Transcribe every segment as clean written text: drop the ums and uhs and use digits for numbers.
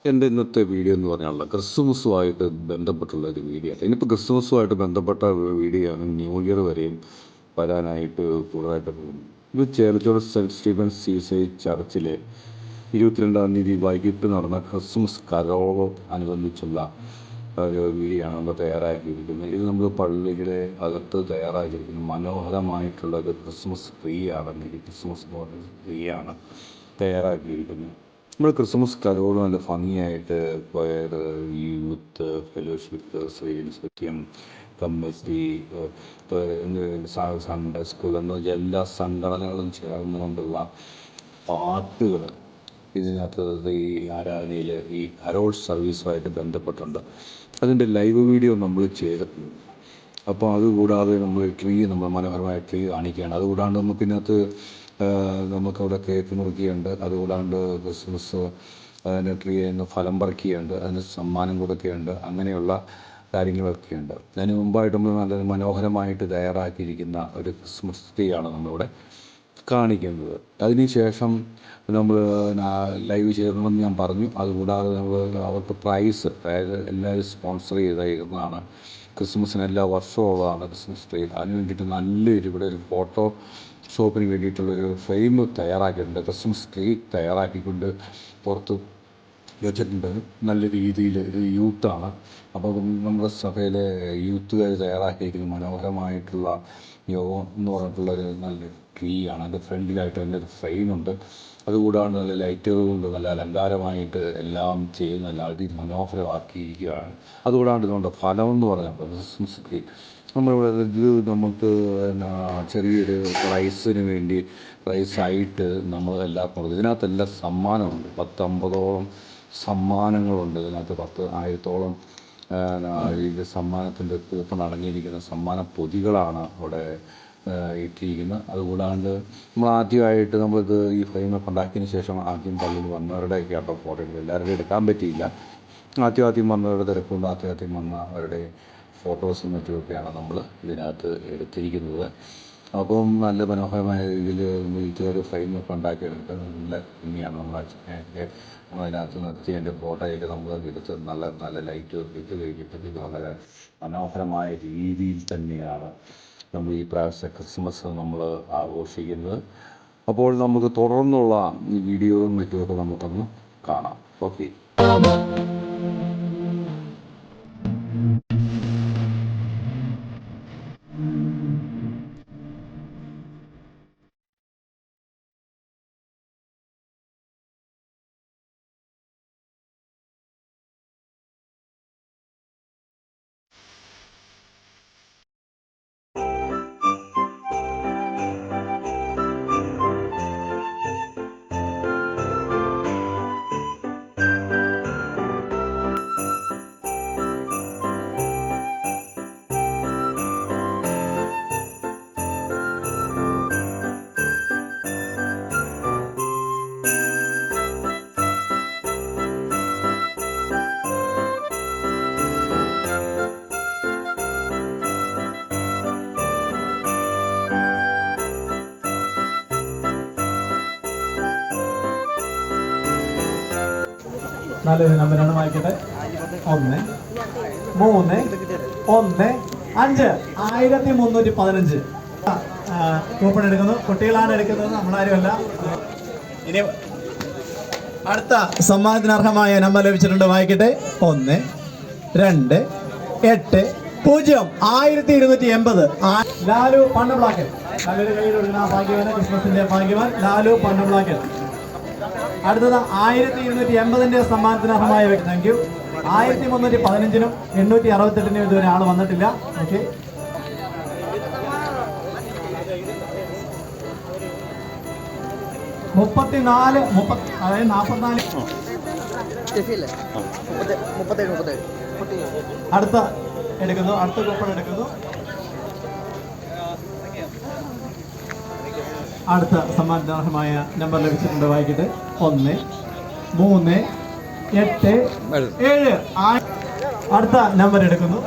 എൻ്റെ ഇന്നത്തെ വീഡിയോ എന്ന് പറഞ്ഞാൽ ക്രിസ്മസുമായിട്ട് ബന്ധപ്പെട്ടുള്ള ഒരു വീഡിയോ ആണ്. ഇനിയിപ്പോൾ ക്രിസ്മസുമായിട്ട് ബന്ധപ്പെട്ട വീഡിയോ ആണ്. ന്യൂ ഇയർ വരെയും വരാനായിട്ട് കൂടുതലായിട്ട് പോകും. ഇത് ചേർച്ചോട് സെൻറ്റ് സ്റ്റീഫൻസ് സീസൈഡ് ചർച്ചിലെ 22-ാം തീയതി വൈകിട്ട് നടന്ന ക്രിസ്മസ് കരോളോ അനുബന്ധിച്ചുള്ള ഒരു വീഡിയോ ആണ് നമ്മൾ തയ്യാറാക്കിയിരിക്കുന്നത്. ഇത് നമ്മൾ പള്ളിയുടെ അകത്ത് തയ്യാറാക്കിയിരിക്കുന്ന മനോഹരമായിട്ടുള്ള ഒരു ക്രിസ്മസ് ട്രീ ആണ്. ക്രിസ്മസ് ട്രീ ആണ് തയ്യാറാക്കിയിരിക്കുന്നത്. നമ്മൾ ക്രിസ്മസ് കരോള് നല്ല ഭംഗിയായിട്ട് കൊയർ, യൂത്ത് ഫെലോഷിപ്പ്, സത്യം കമ്മിറ്റി, സൺഡേ സ്കൂൾ എന്ന് വെച്ചാൽ എല്ലാ സംഘടനകളും ചേർന്നുകൊണ്ടുള്ള പാട്ടുകൾ ഇതിനകത്ത് ഈ ആരാധനയിൽ ഈ കരോൾ സർവീസുമായിട്ട് ബന്ധപ്പെട്ടുണ്ട്. അതിൻ്റെ ലൈവ് വീഡിയോ നമ്മൾ ചെയ്തിട്ടുണ്ട്. അപ്പോൾ അതുകൂടാതെ നമ്മൾ നമ്മൾ മനോഹരമായ ട്രീ കാണിക്കുകയാണ്. അതുകൂടാണ്ട് നമുക്കിതിനകത്ത് നമുക്കവിടെ കേക്ക് മുറിക്കുകയുണ്ട്. അതുകൂടാണ്ട് ക്രിസ്മസ് അതിൻ്റെ ട്രീയിൽ നിന്ന് ഫലം പറിക്കുകയുണ്ട്, അതിന് സമ്മാനം കൊടുക്കുകയുണ്ട്. അങ്ങനെയുള്ള കാര്യങ്ങളൊക്കെയുണ്ട്. അതിന് മുമ്പായിട്ട് നമ്മൾ നല്ല മനോഹരമായിട്ട് തയ്യാറാക്കിയിരിക്കുന്ന ഒരു ക്രിസ്മസ് ട്രീയാണ് നമ്മളിവിടെ കാണിക്കുന്നത്. അതിനുശേഷം നമ്മൾ ലൈവ് ചേരണമെന്ന് ഞാൻ പറഞ്ഞു. അതുകൂടാതെ നമ്മൾ അവർക്ക് പ്രൈസ്, അതായത് എല്ലാവരും സ്പോൺസർ ചെയ്തേക്കുന്നതാണ്. ക്രിസ്മസിന് എല്ലാ വർഷവും ഉള്ളതാണ് ക്രിസ്മസ് ട്രീ. അതിന് വേണ്ടിയിട്ട് നല്ലൊരു ഇവിടെ ഒരു ഫോട്ടോ ഷോപ്പിന് വേണ്ടിയിട്ടുള്ളൊരു ഫ്രെയിം തയ്യാറാക്കിയിട്ടുണ്ട്. ക്രിസ്മസ് ട്രീ തയ്യാറാക്കിക്കൊണ്ട് പുറത്ത് വെച്ചിട്ടുണ്ട്. നല്ല രീതിയിൽ ഒരു യൂത്താണ്. അപ്പോൾ നമ്മുടെ സഭയിലെ യൂത്തുകാർ തയ്യാറാക്കിയിരിക്കുന്ന മനോഹരമായിട്ടുള്ള യോഗം എന്ന് പറഞ്ഞിട്ടുള്ളൊരു നല്ല ട്രീ ആണ്. അതിൻ്റെ ഫ്രണ്ടിലായിട്ട് തന്നെ ഒരു ഫ്രെയിമുണ്ട്. അതുകൂടാണ്ട് നല്ല ലൈറ്റുകൾ കൊണ്ട് നല്ല അലങ്കാരമായിട്ട് എല്ലാം ചെയ്ത് നല്ല അതിമനോഹരമാക്കിയിരിക്കുകയാണ്. അതുകൂടാണ്ട് ഇതുകൊണ്ട് ഫലം എന്ന് പറഞ്ഞാൽ ക്രിസ്മസ് ട്രീ നമ്മളിവിടെ ഇത് നമുക്ക് ചെറിയൊരു പ്രൈസിന് വേണ്ടി പ്രൈസായിട്ട് നമ്മൾ എല്ലാവർക്കും ഇതിനകത്തെല്ലാം സമ്മാനമുണ്ട്. 10-50ഓളം സമ്മാനങ്ങളുണ്ട്. ഇതിനകത്ത് 10,000-ഓളം ഇതിൻ്റെ സമ്മാനത്തിൻ്റെ കൂപ്പൺ അടങ്ങിയിരിക്കുന്ന സമ്മാന പൊതികളാണ് അവിടെ ഇട്ടിരിക്കുന്നത്. അതുകൂടാണ്ട് നമ്മൾ ആദ്യമായിട്ട് നമ്മളിത് ഈ ഫ്രെയിമൊക്കെ ഉണ്ടാക്കിയതിന് ശേഷം ആദ്യം പള്ളിയിൽ വന്നവരുടെയൊക്കെ അപ്പോൾ ഫോട്ടോ എടുക്കും. എല്ലാവരുടെയും എടുക്കാൻ പറ്റിയില്ല. ആദ്യം വന്നവരുടെ തിരക്കുണ്ട്. ആദ്യം വന്ന അവരുടെ ഫോട്ടോസും മറ്റുമൊക്കെയാണ് നമ്മൾ ഇതിനകത്ത് എടുത്തിരിക്കുന്നത്. അപ്പം നല്ല മനോഹരമായ രീതിയിൽ വീട്ടുകാർ ഫ്രെയിമൊക്കെ ഉണ്ടാക്കിയെടുത്ത് നല്ല ഭംഗിയാണ്. നമ്മളതിനകത്ത് നിർത്തി എൻ്റെ ഫോട്ടോയൊക്കെ നമ്മൾ എടുത്ത് നല്ല നല്ല ലൈറ്റൊക്കെ ഇട്ട് കഴിഞ്ഞപ്പോഴത്തേക്ക് വളരെ മനോഹരമായ രീതിയിൽ തന്നെയാണ് നമ്മൾ ഈ പ്രാവശ്യത്തെ ക്രിസ്മസ് നമ്മൾ ആഘോഷിക്കുന്നത്. അപ്പോൾ നമുക്ക് തുടർന്നുള്ള ഈ വീഡിയോയും മറ്റുമൊക്കെ നമുക്കൊന്ന് കാണാം. ഓക്കെ. നല്ലൊരു നമ്പറാണ്. വായിക്കട്ടെ. 1 3 1 5 1315 കൂപ്പൺ എടുക്കുന്നു. കുട്ടികളാണ് എടുക്കുന്നത്, നമ്മളാരുമല്ല. ഇനി അടുത്ത സമ്മാനത്തിന് അർഹമായ നമ്പർ ലഭിച്ചിട്ടുണ്ട്. വായിക്കട്ടെ. 1 2 8 0 1280. ലാലു പണ്ണബ്ലാക്കൽ. നല്ലൊരു കയ്യിൽ കൊടുക്കുന്ന ആ ഭാഗ്യവാൻ, ക്രിസ്മസിന്റെ ഭാഗ്യവാൻ ലാലു പണ്ണബ്ലാക്കൽ. അടുത്തത് 1280ന്റെ സമ്മാനത്തിന് അർഹമായ വ്യക്തി. Thank you. 1315നും 868നും ഇതുവരെ ആൾ വന്നിട്ടില്ല. ഓക്കെ. അതായത് 44. അടുത്ത എടുക്കുന്നു. അടുത്ത കൂപ്പൺ എടുക്കുന്നു. അടുത്ത സമ്മാനാർഹമായ നമ്പർ ലഭിച്ചിട്ടുണ്ട്. വായിക്കട്ടെ. 1 3 8 7. അടുത്ത നമ്പർ എടുക്കുന്നു.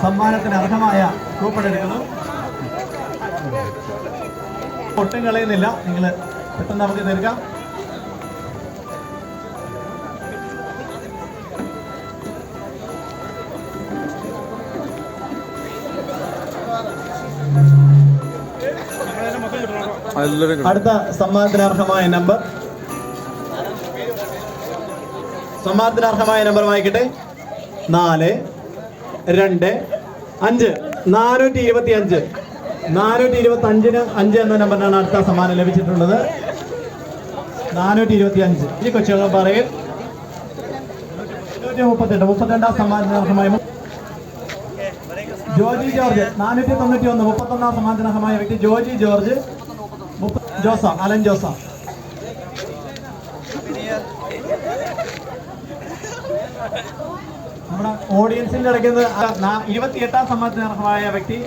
സമ്മാനത്തിന് അർഹമായ കൂപ്പൺ എടുക്കുന്നു. ഒട്ടും കളയുന്നില്ല, നിങ്ങൾ പെട്ടെന്ന് നമുക്ക് തീർക്കാം. അടുത്ത സമ്മാനത്തിനർഹമായ നമ്പർ വായിക്കട്ടെ. 4, 2, 5. 425. 425-ന് 5 എന്ന നമ്പറിനാണ് അടുത്ത സമ്മാനം ലഭിച്ചിട്ടുള്ളത്. 425. ഈ കൊച്ചുങ്ങൾ പറയിൽ 32 സമ്മാനത്തിനർഹമായ ജോജി ജോർജ്. 491. 31 സമ്മാനത്തിനർഹമായ വ്യക്തി ജോജി ജോർജ്. അലൻ ജോസ. നമ്മുടെ ഓഡിയൻസിന്റെ ഇടയ്ക്ക് 28 സമ്മാനത്തിനർഹമായ വ്യക്തി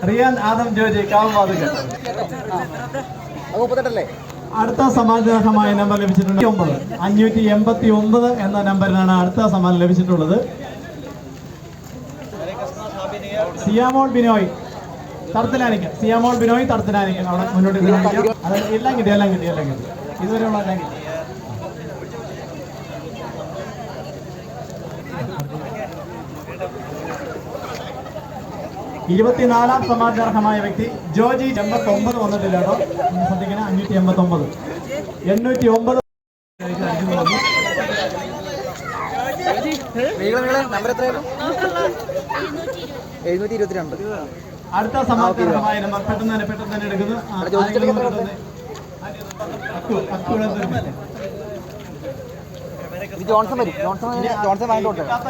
റിയാൻ ആദം ജോജി കാവുവാതുക. അടുത്ത സമ്മാനത്തിനർഹമായ നമ്പർ ലഭിച്ചിട്ടുണ്ട് 589 എന്ന നമ്പറിനാണ് അടുത്ത സമ്മാനം ലഭിച്ചിട്ടുള്ളത്. സിയാമോൾ ബിനോയ് തർത്തലാനിക്കൽ. അവിടെ മുന്നോട്ട് എല്ലാം കിട്ടി. ഇതുവരെയുള്ള എല്ലാം കിട്ടി. ഇരുപത്തിനാലാം സമ്മാനത്തിനർഹമായ വ്യക്തി ജോജി. 89 വന്നിട്ടില്ല കേട്ടോ, ശ്രദ്ധിക്കണം. 589. 809. അടുത്ത സമ്മാനത്തിനർഹമായ നമ്പർ പെട്ടെന്ന് തന്നെ എടുക്കുന്നു.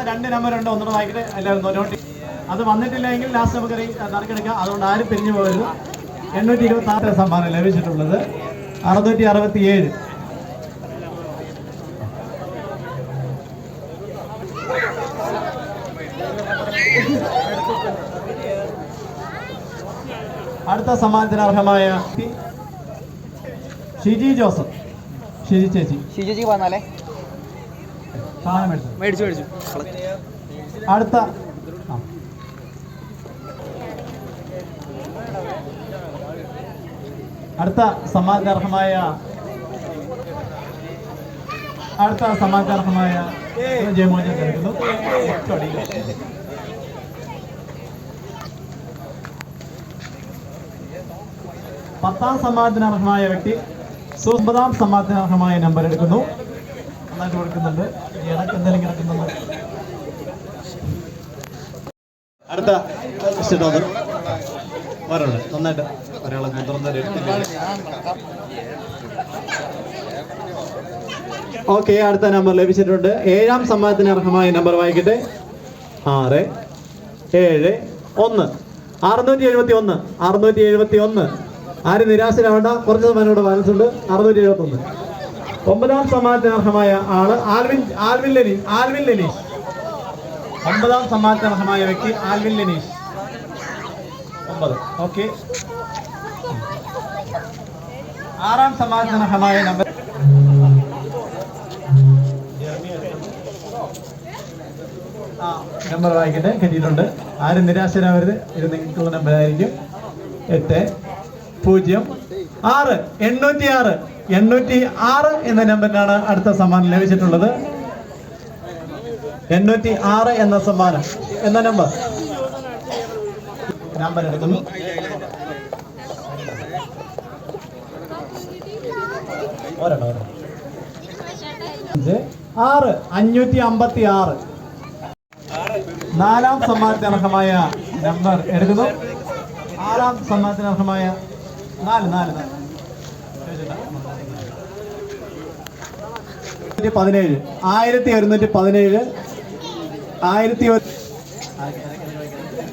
രണ്ട് നമ്പർ ഉണ്ട്, ഒന്നുകൂടെ വായിക്കട്ടെ. എല്ലാവരും നോട്ട്. അത് വന്നിട്ടില്ലെങ്കിൽ ലാസ്റ്റ് നമുക്ക് നറുക്കെടുക്കാം. അതുകൊണ്ട് ആരും പിരിഞ്ഞു പോകരുത്. 826 സമ്മാനം ലഭിച്ചിട്ടുള്ളത്. 667. അടുത്ത സമ്മാനത്തിനർഹമായ ഷിജി ജോസഫ്. ഷിജി ചേച്ചി വന്നാലേ മേടിച്ചു. അടുത്ത സമ്മാനത്തിനർഹമായ ജയമോചനം എടുക്കുന്നു. 10ാം സമ്മാനത്തിനർഹമായ വ്യക്തി 9ാം സമ്മാനത്തിനർഹമായ നമ്പർ എടുക്കുന്നു. നന്നായിട്ട് കൊടുക്കുന്നുണ്ട്. എന്തെങ്കിലും കിടക്കുന്നുണ്ട്. അടുത്ത ഒരാളുണ്ട്, നന്നായിട്ട് ഒരാളെ മുതിർന്നവർ. ഓക്കെ, അടുത്ത നമ്പർ ലഭിച്ചിട്ടുണ്ട്. 7ാം സമ്മാനത്തിനർഹമായ നമ്പർ വായിക്കട്ടെ. 6, 7, 1. 671. ആരും നിരാശരാവേണ്ട, കുറച്ച് സമ്മാനം കൂടെ ബാലൻസ് ഉണ്ട്. 671. 9ാം സമ്മാനത്തിനർഹമായ ആള് ആൽവിൻ ലെനീഷ്. 9ാം സമ്മാനത്തിനർഹമായ വ്യക്തി ആൽവിൻ ലെനീഷ്. 9. ഓക്കെ. 6ാം സമ്മാനത്തിനർഹമായ നമ്പർ വായിക്കട്ടെ. കിട്ടിയിട്ടുണ്ട്. ആരും നിരാശരാവരുത്, ഇത് നിങ്ങൾക്കുള്ള നമ്പറായിരിക്കും. 8, 0, 6. 806 എന്ന നമ്പറിനാണ് അടുത്ത സമ്മാനം ലഭിച്ചിട്ടുള്ളത്. 806 എന്ന സമ്മാനം എന്ന നമ്പർ എടുക്കുന്നു. ഒരെണ്ണം 556. 4ാം സമ്മാനത്തിനർഹമായ നമ്പർ എടുക്കുന്നു. 6ാം സമ്മാനത്തിനർഹമായ 4. 17. 1117.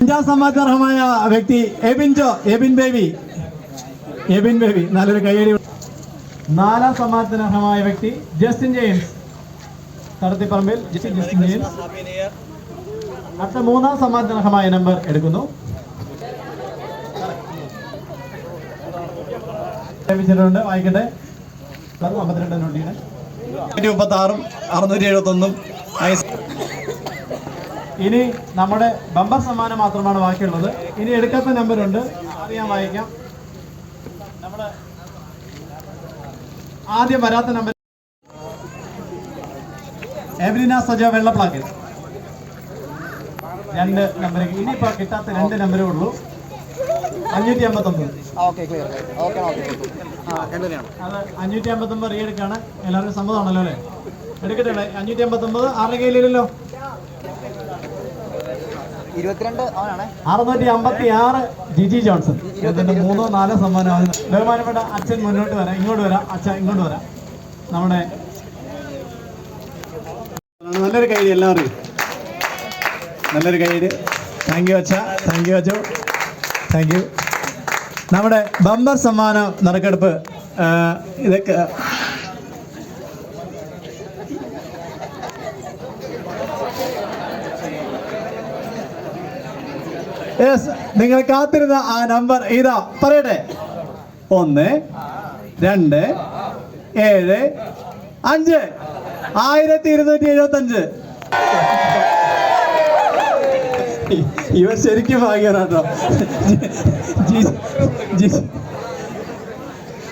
5ാം സമ്മാനത്തിനർഹമായ വ്യക്തി എബിൻ ബേബി. നല്ലൊരു കൈയടി. 4ാം സമ്മാനത്തിനർഹമായ വ്യക്തി ജസ്റ്റിൻ ജെയിംസ്. തടത്തിപ്പറമ്പിൽ ജസ്റ്റിൻ ജെയിംസ്. അടുത്ത 3ാം സമ്മാനത്തിനർഹമായ നമ്പർ എടുക്കുന്നു. ലഭിച്ചിട്ടുണ്ട്. വായിക്കട്ടെ. 52 നോട്ടിയാണ്. 136, 671. ഇനി നമ്മുടെ ബമ്പർ സമ്മാനം മാത്രമാണ് ബാക്കിയുള്ളത്. ഇനി എടുക്കാത്ത നമ്പറുണ്ട്, അത് ഞാൻ വായിക്കാം. നമ്മുടെ ആദ്യം വരാത്ത നമ്പർ എവലിന സജ വെള്ളപ്ലാക്കൽ, 2 നമ്പർ. ഇനിയിപ്പോൾ കിട്ടാത്ത 2 നമ്പരേ ഉള്ളൂ. 559. അത് 559 റീ എടുക്കാണ്. എല്ലാവർക്കും സമ്മതമാണല്ലോ അല്ലേ? എടുക്കട്ടെ. 559 ആരുടെ കയ്യിലില്ലല്ലോ. 656 ജിജി ജോൺസൺ. ഇതിന്റെ 3-4 സമ്മാനമാണ്. ബഹുമാനപ്പെട്ട അച്ഛൻ മുന്നോട്ട് വരാം, ഇങ്ങോട്ട് വരാം. അച്ഛൻ ഇങ്ങോട്ട് വരാം. നമ്മുടെ നല്ലൊരു കൈ, എല്ലാവരും നല്ലൊരു കൈ. താങ്ക് യു അച്ഛ, താങ്ക് യു അച്ഛോ, താങ്ക് യു. നമ്മുടെ ബമ്പർ സമ്മാനം നറുക്കെടുപ്പ് ഇതൊക്കെ നിങ്ങൾ കാത്തിരുന്ന ആ നമ്പർ ഇതാ പറയട്ടെ. 1, 2, 7, 5. 1275. ഇവർ ശരിക്കും ഭാഗ്യനാട്ടോ.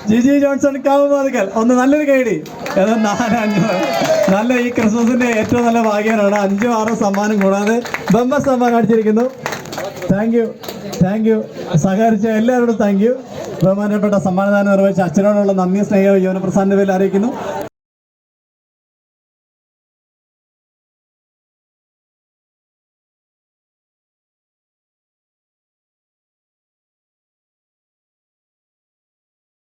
ജിജി ജോൺസൺ കാവുമാതുക്കൽ. ഒന്ന് നല്ലൊരു കൈഡി. 4-5. നല്ല ഈ ക്രിസ്മസിന്റെ ഏറ്റവും നല്ല ഭാഗ്യനാണ്. 5-6 സമ്മാനം കൂടാതെ ബമ്പർ സമ്മാനം അടിച്ചിരിക്കുന്നു. Thank you, thank you. സഹകരിച്ച എല്ലാവരോടും താങ്ക് യു. ബഹുമാനപ്പെട്ട സമ്മാനദാനം നിർവഹിച്ച അച്ഛനോടുള്ള നന്ദി, സ്നേഹവും യുവനപ്രസാദിന്റെ പേരിൽ അറിയിക്കുന്നു.